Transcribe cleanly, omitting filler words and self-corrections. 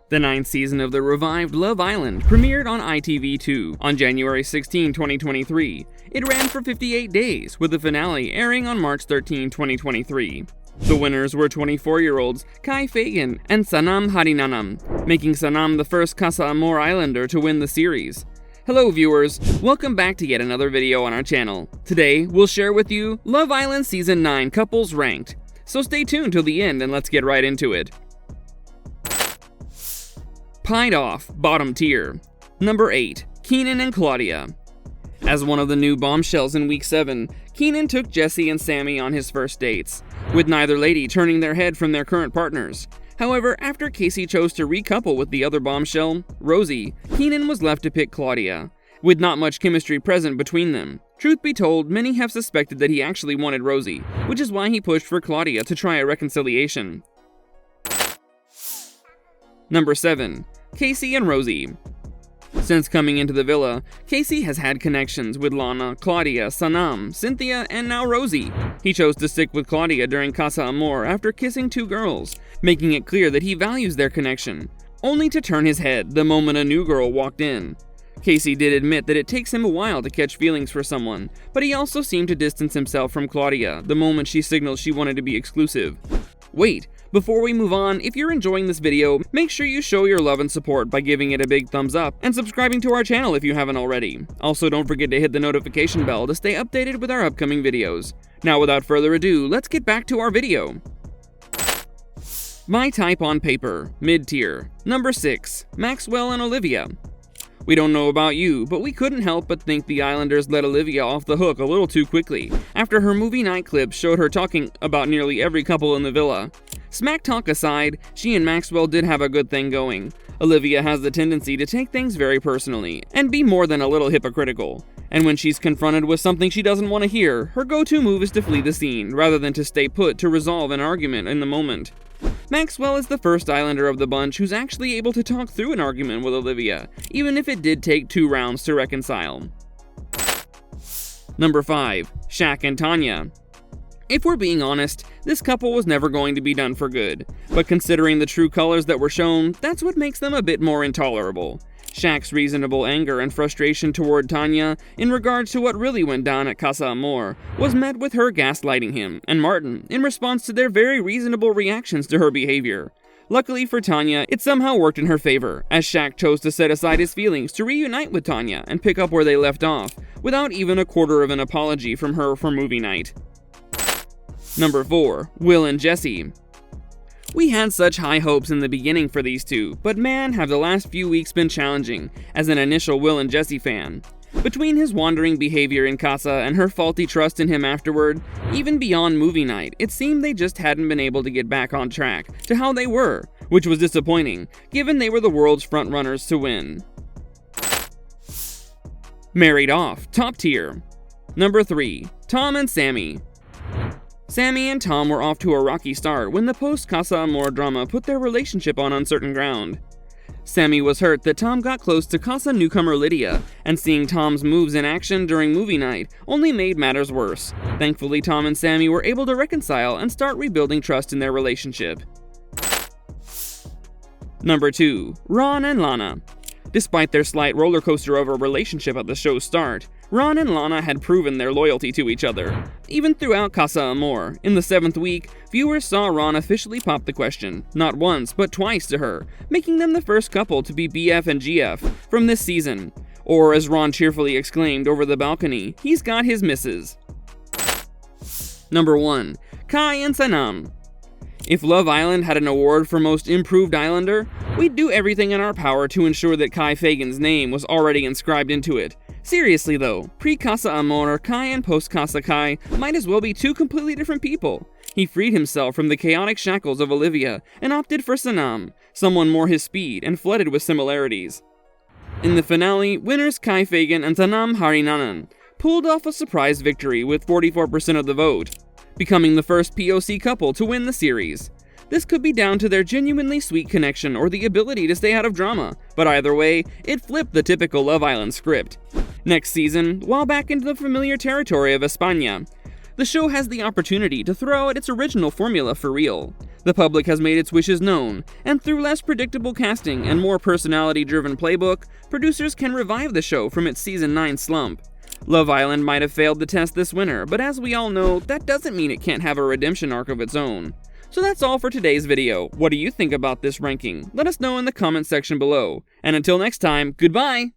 The 9th season of the revived Love Island premiered on ITV2 on January 16, 2023. It ran for 58 days, with the finale airing on March 13, 2023. The winners were 24-year-olds Kai Fagan and Sanam Harinanam, making Sanam the first Casa Amor Islander to win the series. Hello viewers, welcome back to yet another video on our channel. Today, we'll share with you Love Island Season 9 couples ranked. So stay tuned till the end and let's get right into it. Pied off, bottom tier. Number 8. Keenan and Claudia. As one of the new bombshells in week 7, Keenan took Jesse and Sammy on his first dates, with neither lady turning their head from their current partners. However, after Casey chose to recouple with the other bombshell, Rosie, Keenan was left to pick Claudia, with not much chemistry present between them. Truth be told, many have suspected that he actually wanted Rosie, which is why he pushed for Claudia to try a reconciliation. Number 7. Casey and Rosie. Since coming into the villa, Casey has had connections with Lana, Claudia, Sanam, Cynthia, and now Rosie. He chose to stick with Claudia during Casa Amor after kissing 2 girls, making it clear that he values their connection, only to turn his head the moment a new girl walked in. Casey did admit that it takes him a while to catch feelings for someone, but he also seemed to distance himself from Claudia the moment she signaled she wanted to be exclusive. Wait, before we move on, if you're enjoying this video, make sure you show your love and support by giving it a big thumbs up and subscribing to our channel if you haven't already. Also, don't forget to hit the notification bell to stay updated with our upcoming videos. Now, without further ado, let's get back to our video. My type on paper, mid-tier. Number 6. Maxwell and Olivia. We don't know about you, but we couldn't help but think the Islanders let Olivia off the hook a little too quickly, after her movie night clip showed her talking about nearly every couple in the villa. Smack talk aside, she and Maxwell did have a good thing going. Olivia has the tendency to take things very personally, and be more than a little hypocritical. And when she's confronted with something she doesn't want to hear, her go-to move is to flee the scene, rather than to stay put to resolve an argument in the moment. Maxwell is the first Islander of the bunch who's actually able to talk through an argument with Olivia, even if it did take 2 rounds to reconcile. Number 5. Shaq and Tanya. If we're being honest, this couple was never going to be done for good, but considering the true colors that were shown, that's what makes them a bit more intolerable. Shaq's reasonable anger and frustration toward Tanya, in regards to what really went down at Casa Amor, was met with her gaslighting him and Martin in response to their very reasonable reactions to her behavior. Luckily for Tanya, it somehow worked in her favor, as Shaq chose to set aside his feelings to reunite with Tanya and pick up where they left off, without even a quarter of an apology from her for movie night. Number 4. Will and Jesse. We had such high hopes in the beginning for these two, but man, have the last few weeks been challenging as an initial Will and Jesse fan. Between his wandering behavior in Casa and her faulty trust in him afterward, even beyond movie night, it seemed they just hadn't been able to get back on track to how they were, which was disappointing, given they were the world's frontrunners to win. Married off, top tier. Number 3. Tom and Sammy. Sammy and Tom were off to a rocky start when the post-Casa Amor drama put their relationship on uncertain ground. Sammy was hurt that Tom got close to Casa newcomer Lydia, and seeing Tom's moves in action during movie night only made matters worse. Thankfully, Tom and Sammy were able to reconcile and start rebuilding trust in their relationship. Number 2. Ron and Lana. Despite their slight roller coaster of a relationship at the show's start, Ron and Lana had proven their loyalty to each other. Even throughout Casa Amor, in the 7th week, viewers saw Ron officially pop the question, not once but twice to her, making them the first couple to be BF and GF from this season. Or as Ron cheerfully exclaimed over the balcony, he's got his misses. Number 1. Kai and Sanam. If Love Island had an award for Most Improved Islander, we'd do everything in our power to ensure that Kai Fagan's name was already inscribed into it. Seriously though, pre-Casa Amor Kai and post-Casa Kai might as well be 2 completely different people. He freed himself from the chaotic shackles of Olivia and opted for Sanam, someone more his speed and flooded with similarities. In the finale, winners Kai Fagan and Sanam Harinanam pulled off a surprise victory with 44% of the vote, becoming the first POC couple to win the series. This could be down to their genuinely sweet connection or the ability to stay out of drama, but either way, it flipped the typical Love Island script. Next season, while back into the familiar territory of España, the show has the opportunity to throw out its original formula for real. The public has made its wishes known, and through less predictable casting and more personality-driven playbook, producers can revive the show from its Season 9 slump. Love Island might have failed to test this winner, but as we all know, that doesn't mean it can't have a redemption arc of its own. So that's all for today's video. What do you think about this ranking? Let us know in the comment section below. And until next time, goodbye!